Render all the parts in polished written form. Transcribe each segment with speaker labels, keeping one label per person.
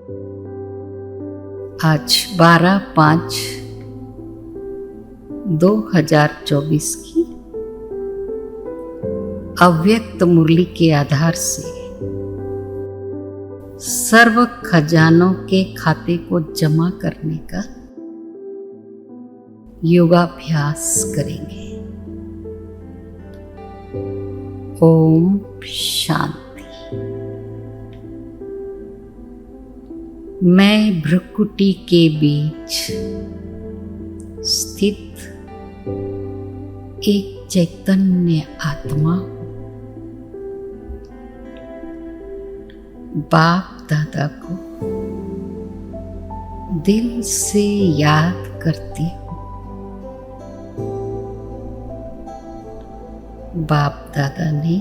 Speaker 1: आज 12/5/2024 की अव्यक्त मुरली के आधार से सर्व खजानों के खाते को जमा करने का योगाभ्यास करेंगे। ओम शांति। मैं भ्रुकुटी के बीच स्थित एक चैतन्य आत्मा हूँ। बाप दादा को दिल से याद करती हूँ। बाप दादा ने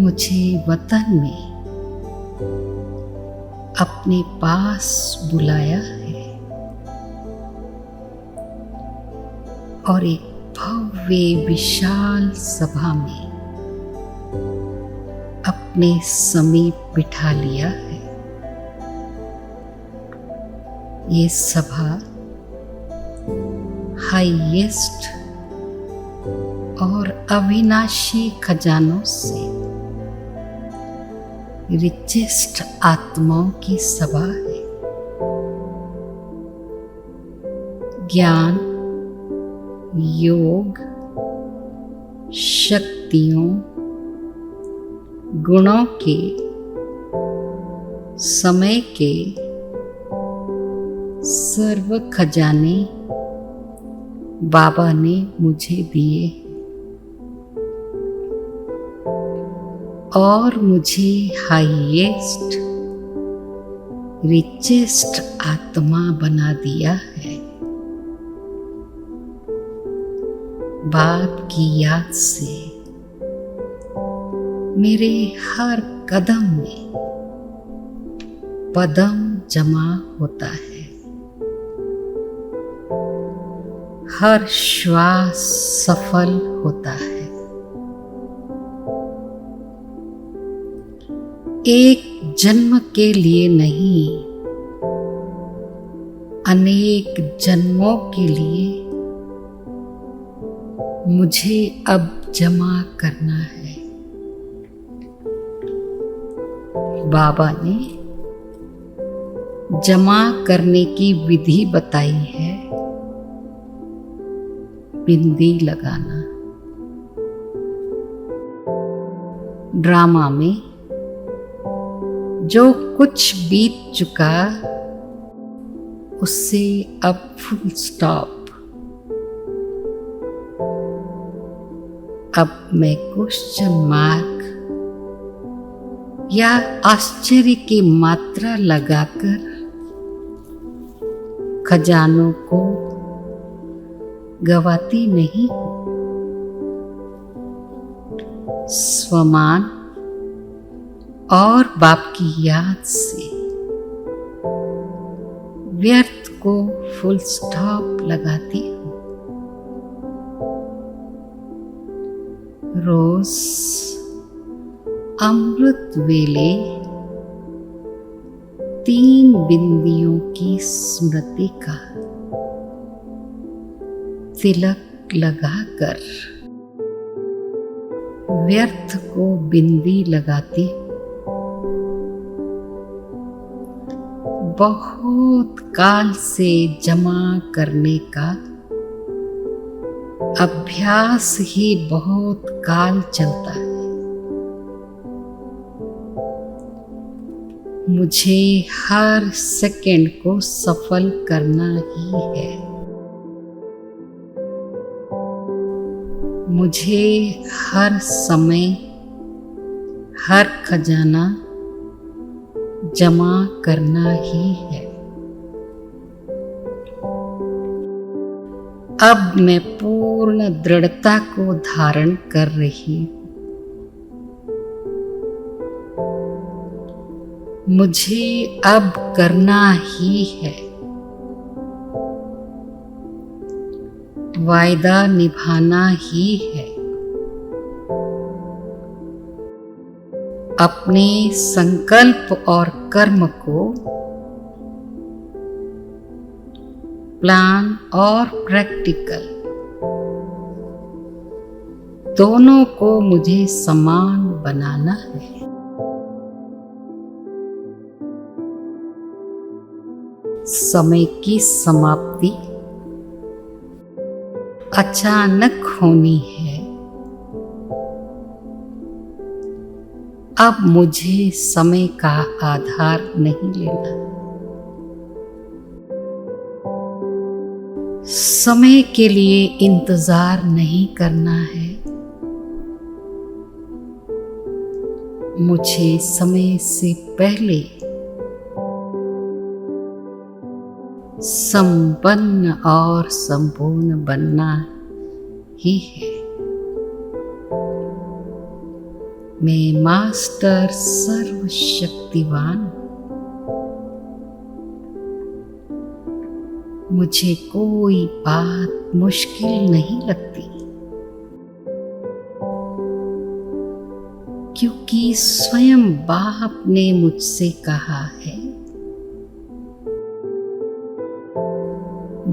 Speaker 1: मुझे वतन में अपने पास बुलाया है और एक भव्य विशाल सभा में अपने समीप बिठा लिया है। ये सभा हाईएस्ट और अविनाशी खजानों से रिचेस्ट आत्माओं की सभा है। ज्ञान, योग, शक्तियों, गुणों के, समय के सर्व खजाने बाबा ने मुझे दिए और मुझे हाईएस्ट रिचेस्ट आत्मा बना दिया है। बाप की याद से मेरे हर कदम में पदम जमा होता है। हर श्वास सफल होता है। एक जन्म के लिए नहीं, अनेक जन्मों के लिए मुझे अब जमा करना है। बाबा ने जमा करने की विधि बताई है। बिंदी लगाना। ड्रामा में जो कुछ बीत चुका उससे अब फुल स्टॉप। अब मैं क्वेश्चन मार्क या आश्चर्य की मात्रा लगाकर खजानों को गवाती नहीं हूं। स्वमान और बाप की याद से व्यर्थ को फुल स्टॉप लगाती हूँ। रोज अमृत वेले 3 बिंदियों की स्मृति का तिलक लगाकर व्यर्थ को बिंदी लगाती हूँ। बहुत काल से जमा करने का अभ्यास ही बहुत काल चलता है। मुझे हर सेकंड को सफल करना ही है। मुझे हर समय हर खजाना जमा करना ही है। अब मैं पूर्ण दृढ़ता को धारण कर रही हूँ। मुझे अब करना ही है। वायदा निभाना ही है। अपने संकल्प और कर्म को प्लान और प्रैक्टिकल दोनों को मुझे समान बनाना है। समय की समाप्ति अचानक होनी है। अब मुझे समय का आधार नहीं लेना। समय के लिए इंतजार नहीं करना है। मुझे समय से पहले संपन्न और संपूर्ण बनना ही है। मैं मास्टर सर्वशक्तिवान, मुझे कोई बात मुश्किल नहीं लगती, क्योंकि स्वयं बाप ने मुझसे कहा है,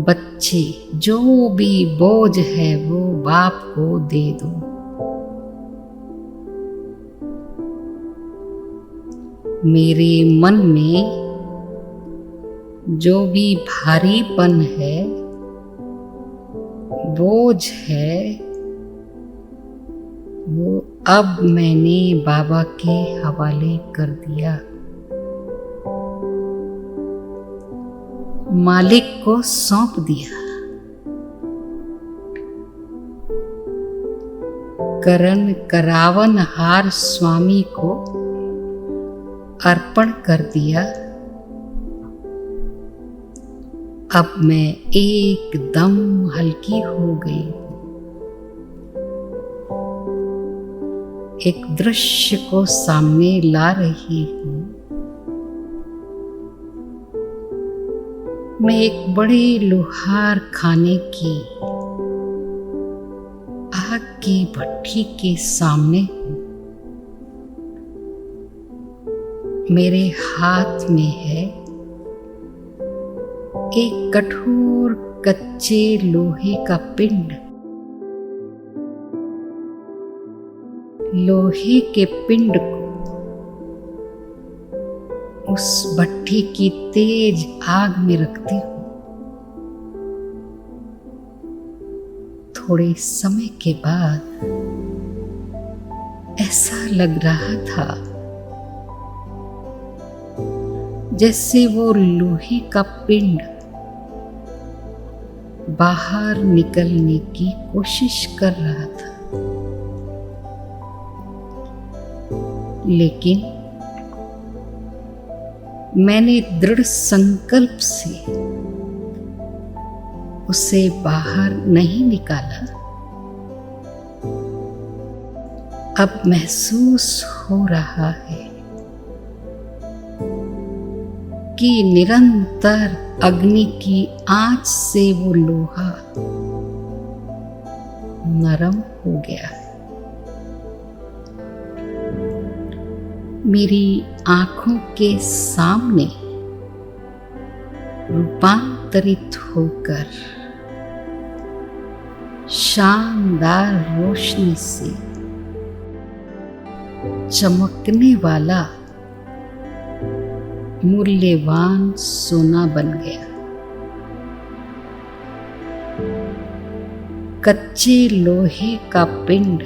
Speaker 1: बच्चे जो भी बोझ है वो बाप को दे दो। मेरे मन में जो भी भारीपन है, बोझ है, वो अब मैंने बाबा के हवाले कर दिया। मालिक को सौंप दिया। करण करावनहार स्वामी को अर्पण कर दिया। अब मैं एकदम हल्की हो गई। एक दृश्य को सामने ला रही हूँ। मैं एक बड़े लोहार खाने की आग की भट्ठी के सामने हूँ। मेरे हाथ में है एक कठोर कच्चे लोहे का पिंड। लोहे के पिंड को उस भट्ठी की तेज आग में रखती हूँ। थोड़े समय के बाद ऐसा लग रहा था जैसे वो लोहे का पिंड बाहर निकलने की कोशिश कर रहा था, लेकिन मैंने दृढ़ संकल्प से उसे बाहर नहीं निकाला। अब महसूस हो रहा है कि निरंतर अग्नि की आंच से वो लोहा नरम हो गया है। मेरी आंखों के सामने रूपांतरित होकर शानदार रोशनी से चमकने वाला मूल्यवान सोना बन गया। कच्चे लोहे का पिंड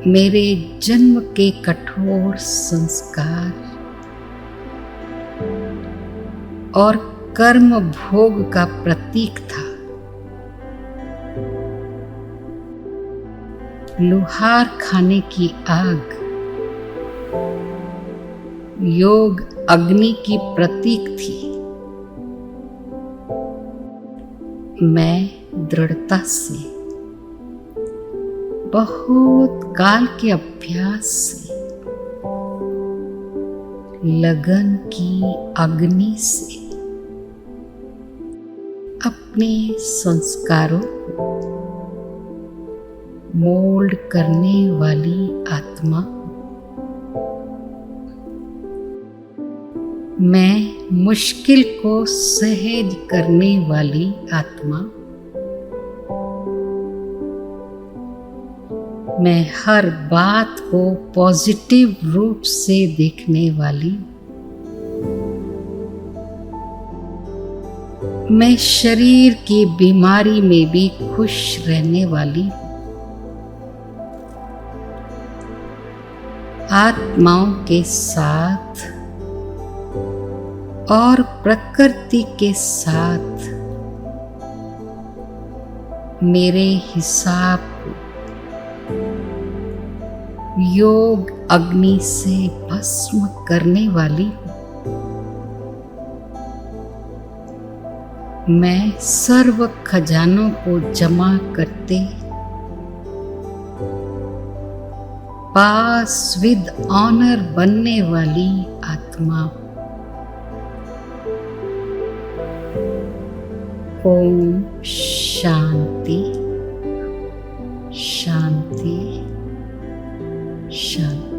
Speaker 1: मेरे जन्म के कठोर संस्कार और कर्म भोग का प्रतीक था। लोहार खाने की आग योग अग्नि की प्रतीक थी। मैं दृढ़ता से बहुत काल के अभ्यास से लगन की अग्नि से अपने संस्कारों को मोल्ड करने वाली आत्मा। मैं मुश्किल को सहज करने वाली आत्मा। मैं हर बात को पॉजिटिव रूप से देखने वाली। मैं शरीर की बीमारी में भी खुश रहने वाली। आत्माओं के साथ और प्रकृति के साथ मेरे हिसाब को योग अग्नि से भस्म करने वाली। मैं सर्व खजानों को जमा करते पास विद ऑनर बनने वाली आत्मा। ओम शांति शांति शांति।